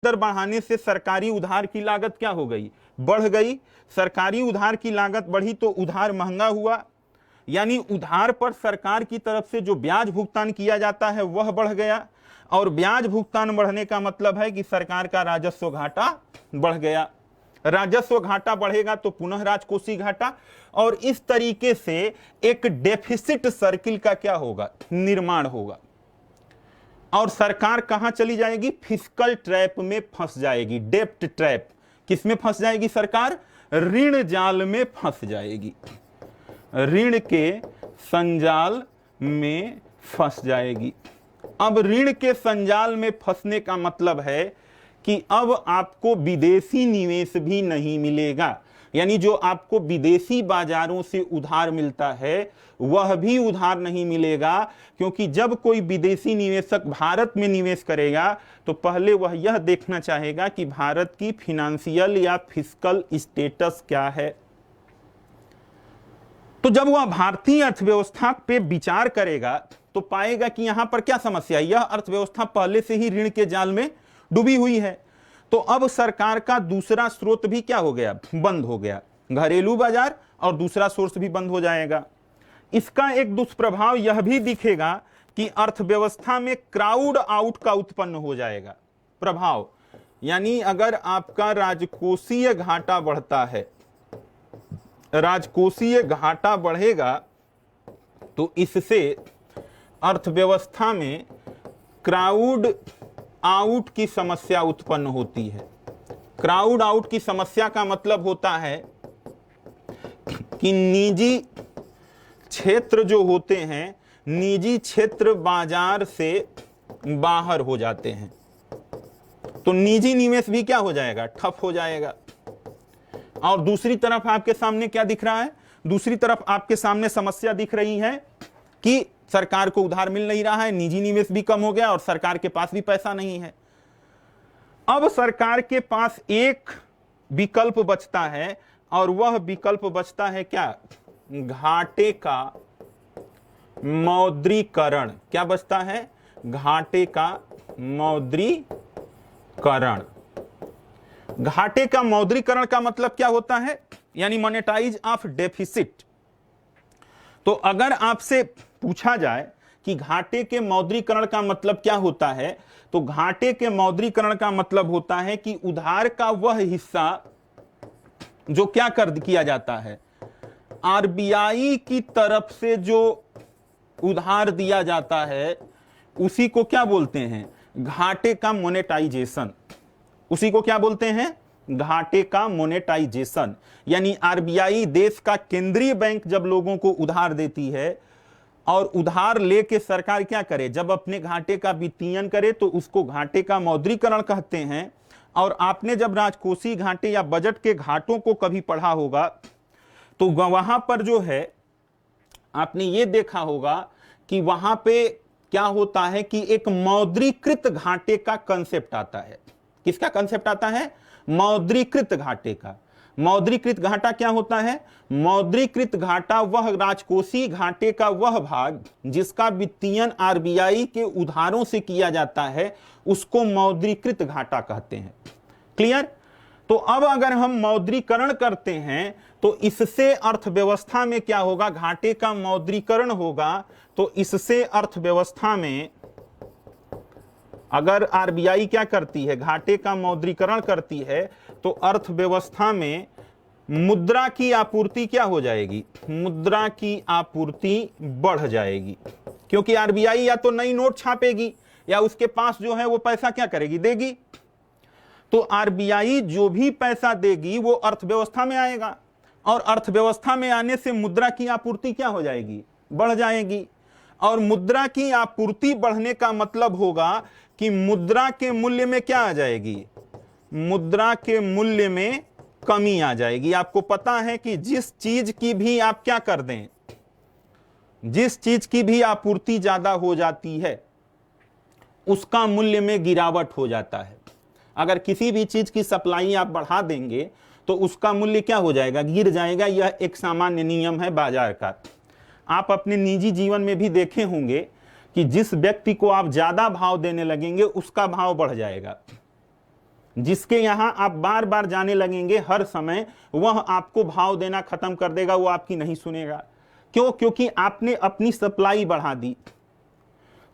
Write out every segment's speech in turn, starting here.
दर बढ़ाने से सरकारी उधार की लागत क्या हो गई, बढ़ गई। सरकारी उधार की लागत बढ़ी तो उधार महंगा हुआ, यानी उधार पर सरकार की तरफ से जो ब्याज भुगतान किया जाता है वह बढ़ गया, और ब्याज भुगतान बढ़ने का मतलब है कि सरकार का राजस्व घाटा बढ़ गया। राजस्व घाटा बढ़ेगा तो पुनः राजकोषीय घाटा, और इस तरीके से एक डेफिसिट सर्किल का क्या होगा, निर्माण होगा, और सरकार कहां चली जाएगी, फिस्कल ट्रैप में फंस जाएगी। डेप्ट ट्रैप, किसमें फंस जाएगी सरकार, ऋण जाल में फंस जाएगी, ऋण के संजाल में फंस जाएगी। अब ऋण के संजाल में फंसने का मतलब है कि अब आपको विदेशी निवेश भी नहीं मिलेगा, यानी जो आपको विदेशी बाजारों से उधार मिलता है वह भी उधार नहीं मिलेगा, क्योंकि जब कोई विदेशी निवेशक भारत में निवेश करेगा तो पहले वह यह देखना चाहेगा कि भारत की फिनेंशियल या फिस्कल स्टेटस क्या है। तो जब वह भारतीय अर्थव्यवस्था पे विचार करेगा तो पाएगा कि यहां पर क्या समस्या है, यह अर्थव्यवस्था पहले से ही ऋण के जाल में डूबी हुई है। तो अब सरकार का दूसरा स्रोत भी क्या हो गया, बंद हो गया, घरेलू बाजार, और दूसरा सोर्स भी बंद हो जाएगा। इसका एक दुष्प्रभाव यह भी दिखेगा कि अर्थव्यवस्था में क्राउड आउट का उत्पन्न हो जाएगा प्रभाव, यानी अगर आपका राजकोषीय घाटा बढ़ता है, राजकोषीय घाटा बढ़ेगा तो इससे अर्थव्यवस्था में क्राउड आउट की समस्या उत्पन्न होती है। क्राउड आउट की समस्या का मतलब होता है कि निजी क्षेत्र जो होते हैं, निजी क्षेत्र बाजार से बाहर हो जाते हैं, तो निजी निवेश भी क्या हो जाएगा, ठप हो जाएगा। और दूसरी तरफ आपके सामने क्या दिख रहा है, दूसरी तरफ आपके सामने समस्या दिख रही है कि सरकार को उधार मिल नहीं रहा है, निजी निवेश भी कम हो गया और सरकार के पास भी पैसा नहीं है। अब सरकार के पास एक विकल्प बचता है, और वह विकल्प बचता है क्या, घाटे का मौद्रीकरण। क्या बचता है, घाटे का मौद्रीकरण। घाटे का मौद्रीकरण का मतलब क्या होता है, यानी मोनेटाइज ऑफ डेफिसिट। तो अगर आपसे पूछा जाए कि घाटे के मौद्रीकरण का मतलब क्या होता है, तो घाटे के मौद्रीकरण का मतलब होता है कि उधार का वह हिस्सा जो क्या किया जाता है, आरबीआई की तरफ से जो उधार दिया जाता है उसी को क्या बोलते हैं, घाटे का मोनेटाइजेशन। उसी को क्या बोलते हैं, घाटे का मोनेटाइजेशन। यानी आरबीआई देश का केंद्रीय बैंक जब लोगों को उधार देती है, और उधार लेके सरकार क्या करे, जब अपने घाटे का वित्तीयन करे तो उसको घाटे का मौद्रीकरण कहते हैं। और आपने जब राजकोषीय घाटे या बजट के घाटों को कभी पढ़ा होगा तो वहां पर जो है आपने ये देखा होगा कि वहां पे क्या होता है कि एक मौद्रीकृत घाटे का कंसेप्ट आता है। किसका कंसेप्ट आता है, मौद्रीकृत घाटे का। मौद्रीकृत घाटा क्या होता है, मौद्रीकृत घाटा वह राजकोषीय घाटे का वह भाग जिसका वित्तीयन आरबीआई के उधारों से किया जाता है, उसको मौद्रीकृत घाटा कहते हैं। क्लियर। तो अब अगर हम मौद्रीकरण करते हैं तो इससे अर्थव्यवस्था में क्या होगा, घाटे का मौद्रीकरण होगा। तो इससे अर्थव्यवस्था में अगर आरबीआई क्या करती है, घाटे का मौद्रीकरण करती है, तो अर्थव्यवस्था में मुद्रा की आपूर्ति क्या हो जाएगी, मुद्रा की आपूर्ति बढ़ जाएगी, क्योंकि आरबीआई या तो नई नोट छापेगी या उसके पास जो है वो पैसा क्या करेगी, देगी। तो आरबीआई जो भी पैसा देगी वो अर्थव्यवस्था में आएगा, और अर्थव्यवस्था में आने से मुद्रा की आपूर्ति क्या हो जाएगी, बढ़ जाएगी। और मुद्रा की आपूर्ति बढ़ने का मतलब होगा कि मुद्रा के मूल्य में क्या आ जाएगी, मुद्रा के मूल्य में कमी आ जाएगी। आपको पता है कि जिस चीज की भी आप क्या कर दें, जिस चीज की भी आपूर्ति ज्यादा हो जाती है उसका मूल्य में गिरावट हो जाता है। अगर किसी भी चीज की सप्लाई आप बढ़ा देंगे तो उसका मूल्य क्या हो जाएगा, गिर जाएगा। यह एक सामान्य नियम है बाजार का। आप अपने निजी जीवन में भी देखे होंगे कि जिस व्यक्ति को आप ज्यादा भाव देने लगेंगे उसका भाव बढ़ जाएगा। जिसके यहां आप बार बार जाने लगेंगे हर समय, वह आपको भाव देना खत्म कर देगा, वो आपकी नहीं सुनेगा। क्यों? क्योंकि आपने अपनी सप्लाई बढ़ा दी।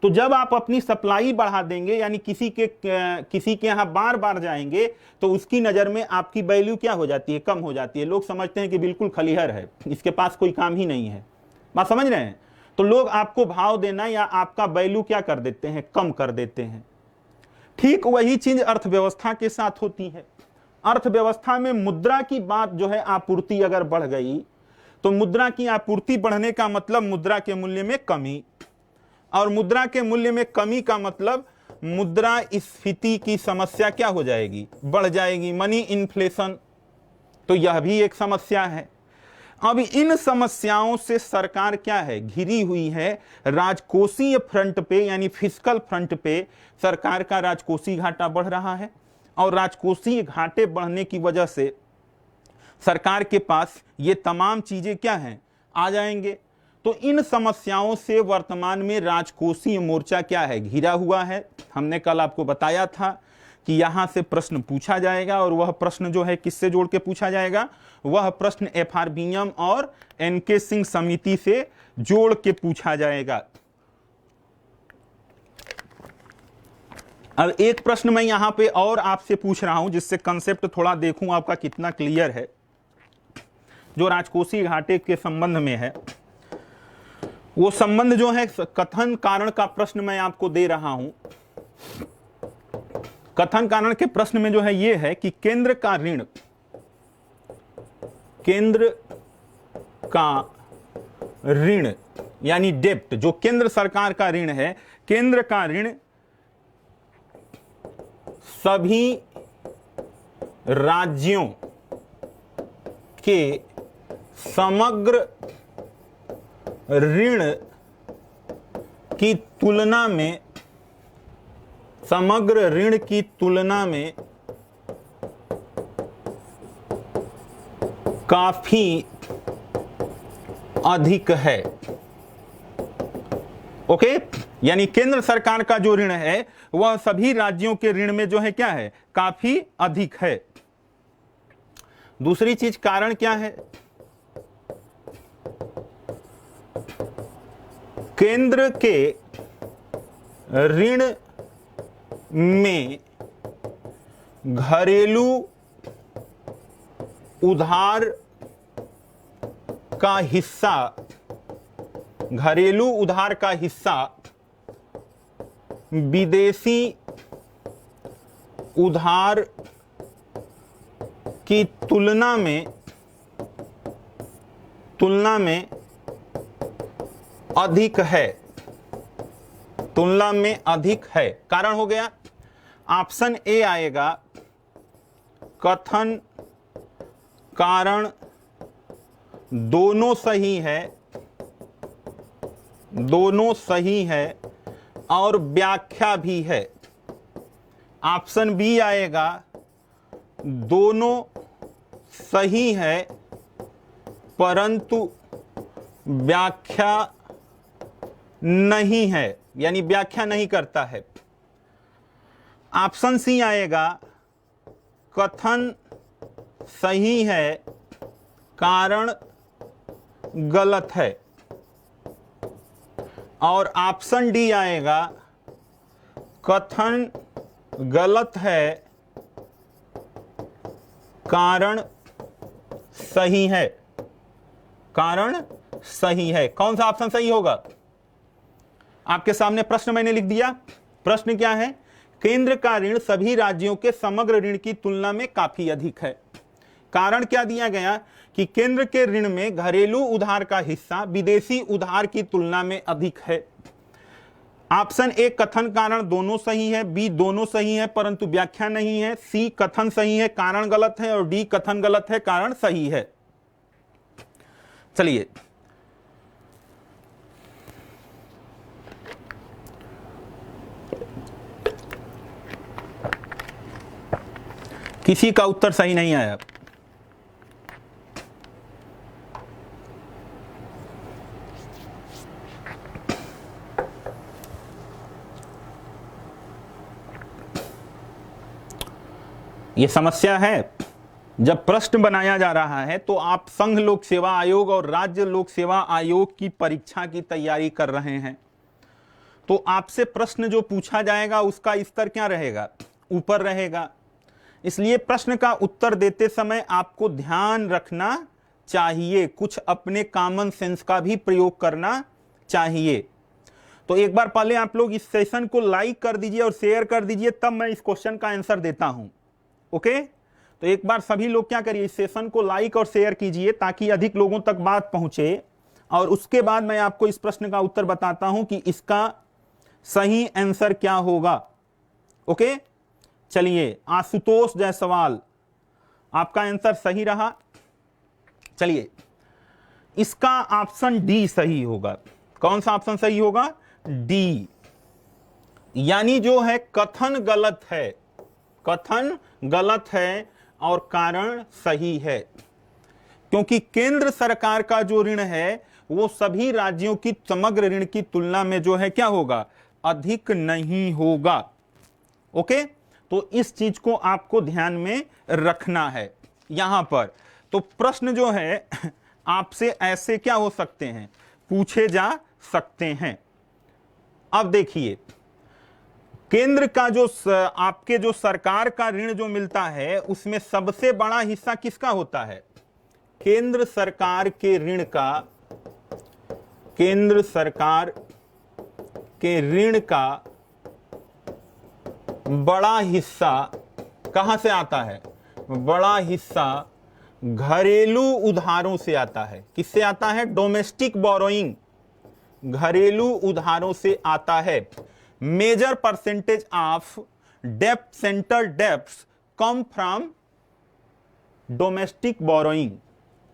तो जब आप अपनी सप्लाई बढ़ा देंगे, यानी किसी के यहां बार बार जाएंगे, तो उसकी नजर में आपकी वैल्यू क्या हो जाती है? कम हो जाती है। लोग समझते हैं कि बिल्कुल खलीहर है, इसके पास कोई काम ही नहीं है। बात समझ रहे हैं? तो लोग आपको भाव देना या आपका वैल्यू क्या कर देते हैं? कम कर देते हैं। ठीक वही चीज अर्थव्यवस्था के साथ होती है। अर्थव्यवस्था में मुद्रा की बात जो है, आपूर्ति अगर बढ़ गई, तो मुद्रा की आपूर्ति बढ़ने का मतलब मुद्रा के मूल्य में कमी, और मुद्रा के मूल्य में कमी का मतलब मुद्रास्फीति की समस्या क्या हो जाएगी? बढ़ जाएगी, मनी इन्फ्लेशन। तो यह भी एक समस्या है। अब इन समस्याओं से सरकार क्या है? घिरी हुई है। राजकोषीय फ्रंट पे, यानी फिस्कल फ्रंट पे सरकार का राजकोषीय घाटा बढ़ रहा है, और राजकोषीय घाटे बढ़ने की वजह से सरकार के पास ये तमाम चीजें क्या हैं? आ जाएंगे। तो इन समस्याओं से वर्तमान में राजकोषीय मोर्चा क्या है? घिरा हुआ है। हमने कल आपको बताया था कि यहां से प्रश्न पूछा जाएगा, और वह प्रश्न जो है किससे जोड़ के पूछा जाएगा? वह प्रश्न एफआरबीएम और एनके सिंह समिति से जोड़ के पूछा जाएगा। अब एक प्रश्न मैं यहां पे और आपसे पूछ रहा हूं, जिससे कंसेप्ट थोड़ा देखूं आपका कितना क्लियर है, जो राजकोषीय घाटे के संबंध में है। वो संबंध जो है कथन कारण का प्रश्न मैं आपको दे रहा हूं। कथन कारण के प्रश्न में जो है ये है कि केंद्र का ऋण यानी डेप्ट, जो केंद्र सरकार का ऋण है, केंद्र का ऋण सभी राज्यों के समग्र ऋण की तुलना में, समग्र ऋण की तुलना में काफी अधिक है। ओके, यानी केंद्र सरकार का जो ऋण है वह सभी राज्यों के ऋण में जो है क्या है? काफी अधिक है। दूसरी चीज कारण क्या है? केंद्र के ऋण में घरेलू उधार का हिस्सा, घरेलू उधार का हिस्सा विदेशी उधार की तुलना में अधिक है, तुलना में अधिक है। कारण हो गया ऑप्शन ए आएगा, कथन कारण दोनों सही है, दोनों सही है और व्याख्या भी है। ऑप्शन बी आएगा, दोनों सही है परंतु व्याख्या नहीं है, यानी व्याख्या नहीं करता है। ऑप्शन सी आएगा, कथन सही है कारण गलत है। और ऑप्शन डी आएगा, कथन गलत है कारण सही है, कारण सही है। कौन सा ऑप्शन सही होगा? आपके सामने प्रश्न मैंने लिख दिया। प्रश्न क्या है? केंद्र का ऋण सभी राज्यों के समग्र ऋण की तुलना में काफी अधिक है। कारण क्या दिया गया कि केंद्र के ऋण में घरेलू उधार का हिस्सा विदेशी उधार की तुलना में अधिक है। ऑप्शन ए कथन कारण दोनों सही है, बी दोनों सही है परंतु व्याख्या नहीं है, सी कथन सही है कारण गलत है, और डी कथन गलत है कारण सही है। चलिए किसी का उत्तर सही नहीं आया। ये समस्या है। जब प्रश्न बनाया जा रहा है तो आप संघ लोक सेवा आयोग और राज्य लोक सेवा आयोग की परीक्षा की तैयारी कर रहे हैं, तो आपसे प्रश्न जो पूछा जाएगा उसका स्तर क्या रहेगा, ऊपर रहेगा। इसलिए प्रश्न का उत्तर देते समय आपको ध्यान रखना चाहिए, कुछ अपने कॉमन सेंस का भी प्रयोग करना चाहिए। तो एक बार पहले आप लोग इस सेशन को लाइक कर दीजिए और शेयर कर दीजिए, तब मैं इस क्वेश्चन का आंसर देता हूं। ओके, तो एक बार सभी लोग क्या करिए, इस सेशन को लाइक और शेयर कीजिए ताकि अधिक लोगों तक बात पहुंचे, और उसके बाद मैं आपको इस प्रश्न का उत्तर बताता हूं कि इसका सही आंसर क्या होगा। ओके, चलिए, आशुतोष जायसवाल, आपका आंसर सही रहा। चलिए, इसका ऑप्शन डी सही होगा। कौन सा ऑप्शन सही होगा? डी, यानी जो है कथन गलत है, कथन गलत है और कारण सही है, क्योंकि केंद्र सरकार का जो ऋण है वो सभी राज्यों की समग्र ऋण की तुलना में जो है क्या होगा, अधिक नहीं होगा। ओके, तो इस चीज को आपको ध्यान में रखना है यहां पर। तो प्रश्न जो है आपसे ऐसे क्या हो सकते हैं, पूछे जा सकते हैं। अब देखिए, केंद्र का जो आपके जो सरकार का ऋण जो मिलता है उसमें सबसे बड़ा हिस्सा किसका होता है? केंद्र सरकार के ऋण का, केंद्र सरकार के ऋण का बड़ा हिस्सा कहां से आता है? बड़ा हिस्सा घरेलू उधारों से आता है। किससे आता है? डोमेस्टिक बोरोइंग, घरेलू उधारों से आता है। मेजर परसेंटेज ऑफ डेप्ट, central debts come from domestic borrowing.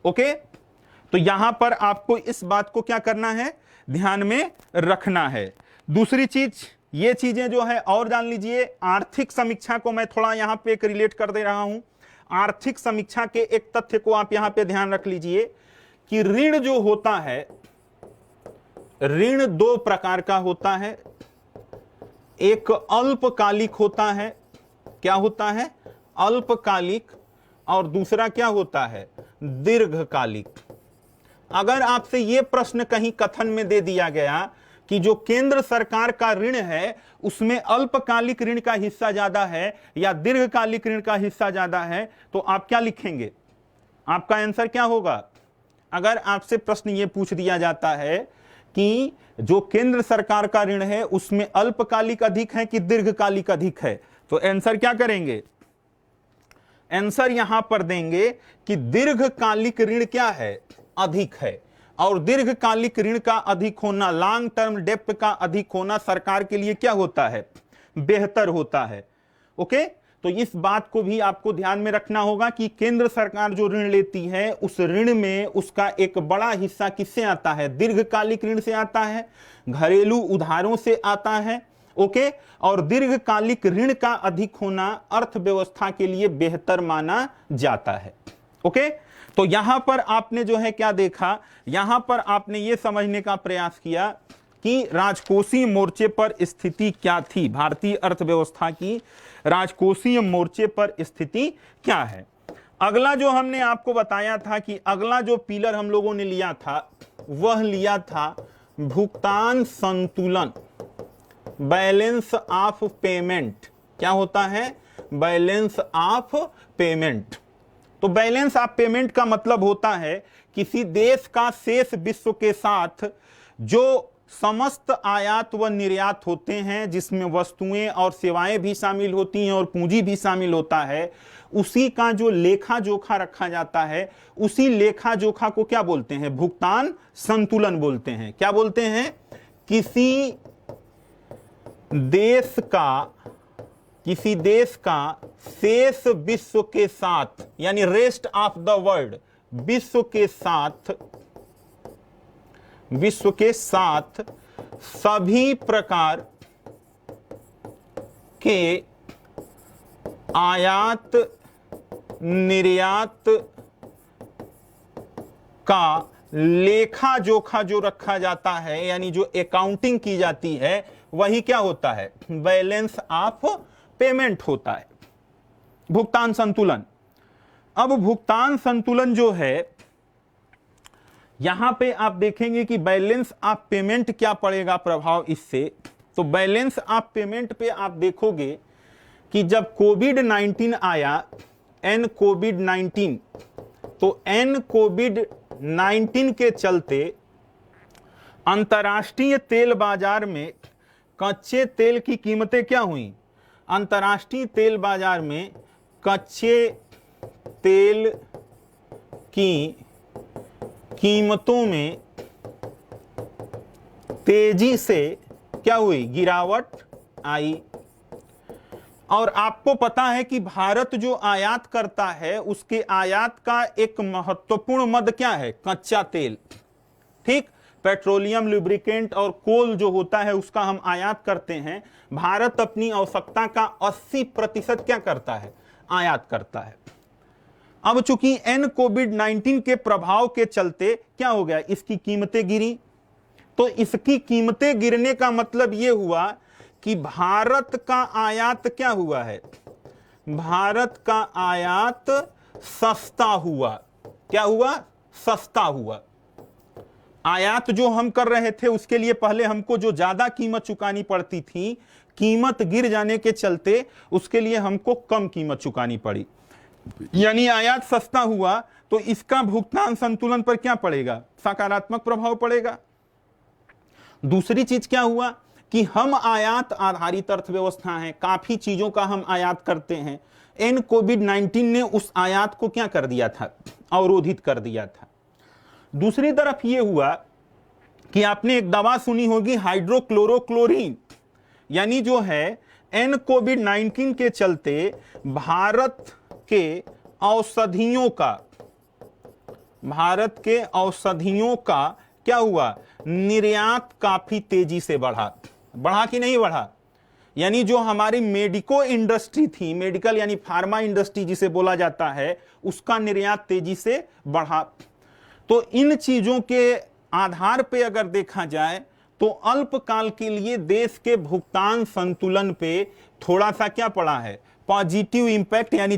Okay, तो यहां पर आपको इस बात को क्या करना है, ध्यान में रखना है। दूसरी चीज, ये चीजें जो है और जान लीजिए। आर्थिक समीक्षा को मैं थोड़ा यहां पे एक रिलेट कर दे रहा हूं। आर्थिक समीक्षा के एक तथ्य को आप यहां पे ध्यान रख लीजिए कि ऋण जो होता है, ऋण दो प्रकार का होता है। एक अल्पकालिक होता है, क्या होता है? अल्पकालिक, और दूसरा क्या होता है? दीर्घकालिक। अगर आपसे यह प्रश्न कहीं कथन में दे दिया गया कि जो केंद्र सरकार का ऋण है उसमें अल्पकालिक ऋण का हिस्सा ज्यादा है या दीर्घकालिक ऋण का हिस्सा ज्यादा है, तो आप क्या लिखेंगे? आपका आंसर क्या होगा? अगर आपसे प्रश्न यह पूछ दिया जाता है कि जो केंद्र सरकार का ऋण है उसमें अल्पकालिक अधिक है कि दीर्घकालिक अधिक है, तो आंसर क्या करेंगे? आंसर यहां पर देंगे कि दीर्घकालिक ऋण क्या है? अधिक है। और दीर्घकालिक ऋण का अधिक होना, लॉन्ग टर्म डेप्ट का अधिक होना सरकार के लिए क्या होता है? बेहतर होता है। ओके, तो इस बात को भी आपको ध्यान में रखना होगा कि केंद्र सरकार जो ऋण लेती है उस ऋण में उसका एक बड़ा हिस्सा किससे आता है? दीर्घकालिक ऋण से आता है, घरेलू उधारों से आता है। ओके, और दीर्घकालिक ऋण का अधिक होना अर्थव्यवस्था के लिए बेहतर माना जाता है। ओके, तो यहां पर आपने जो है क्या देखा, यहां पर आपने यह समझने का प्रयास किया कि राजकोषीय मोर्चे पर स्थिति क्या थी, भारतीय अर्थव्यवस्था की राजकोषीय मोर्चे पर स्थिति क्या है। अगला जो हमने आपको बताया था कि अगला जो पिलर हम लोगों ने लिया था वह लिया था भुगतान संतुलन, बैलेंस ऑफ पेमेंट। क्या होता है? Balance of payment. तो बैलेंस ऑफ पेमेंट का मतलब होता है किसी देश का शेष विश्व के साथ जो समस्त आयात व निर्यात होते हैं, जिसमें वस्तुएं और सेवाएं भी शामिल होती हैं और पूंजी भी शामिल होता है, उसी का जो लेखा जोखा रखा जाता है, उसी लेखा जोखा को क्या बोलते हैं? भुगतान संतुलन बोलते हैं। क्या बोलते हैं? किसी देश का शेष विश्व के साथ, यानी रेस्ट ऑफ द वर्ल्ड, विश्व के साथ सभी प्रकार के आयात निर्यात का लेखा जोखा जो रखा जाता है, यानी जो अकाउंटिंग की जाती है, वही क्या होता है? बैलेंस ऑफ पेमेंट होता है। भुगतान संतुलन। अब भुगतान संतुलन जो है, यहां पे आप देखेंगे कि बैलेंस ऑफ पेमेंट क्या पड़ेगा प्रभाव इससे। तो बैलेंस ऑफ पेमेंट पे आप देखोगे कि जब कोविड-19 आया, एन कोविड-19, तो एन कोविड-19 के चलते अंतर्राष्ट्रीय तेल बाजार में कच्चे तेल की कीमतें क्या हुई? अंतर्राष्ट्रीय तेल बाजार में कच्चे तेल की कीमतों में तेजी से क्या हुई? गिरावट आई। और आपको पता है कि भारत जो आयात करता है, उसके आयात का एक महत्वपूर्ण मद क्या है? कच्चा तेल। ठीक, पेट्रोलियम, लुब्रिकेंट और कोल जो होता है उसका हम आयात करते हैं। भारत अपनी आवश्यकता का 80% क्या करता है? आयात करता है। अब चूंकि एन कोविड-19 के प्रभाव के चलते क्या हो गया? इसकी कीमतें गिरी। तो इसकी कीमतें गिरने का मतलब यह हुआ कि भारत का आयात क्या हुआ है? भारत का आयात सस्ता हुआ। क्या हुआ? सस्ता हुआ। आयात जो हम कर रहे थे उसके लिए पहले हमको जो ज्यादा कीमत चुकानी पड़ती थी, कीमत गिर जाने के चलते उसके लिए हमको कम कीमत चुकानी पड़ी, यानी आयात सस्ता हुआ। तो इसका भुगतान संतुलन पर क्या पड़ेगा? सकारात्मक प्रभाव पड़ेगा। दूसरी चीज क्या हुआ कि हम आयात आधारित अर्थव्यवस्था है, काफी चीजों का हम आयात करते हैं। एन कोविड-19 ने उस आयात को क्या कर दिया था? अवरोधित कर दिया था। दूसरी तरफ यह हुआ कि आपने एक दवा सुनी होगी हाइड्रोक्लोरोक्लोरीन, यानी जो है एन कोविड-19 के चलते भारत के औषधियों का क्या हुआ? निर्यात काफी तेजी से बढ़ा कि नहीं बढ़ा? यानी जो हमारी मेडिको इंडस्ट्री थी, मेडिकल यानी फार्मा इंडस्ट्री जिसे बोला जाता है, उसका निर्यात तेजी से बढ़ा। तो इन चीजों के आधार पे अगर देखा जाए तो अल्पकाल के लिए देश के भुगतान संतुलन पे थोड़ा सा क्या पड़ा है? पॉजिटिव इंपैक्ट, यानी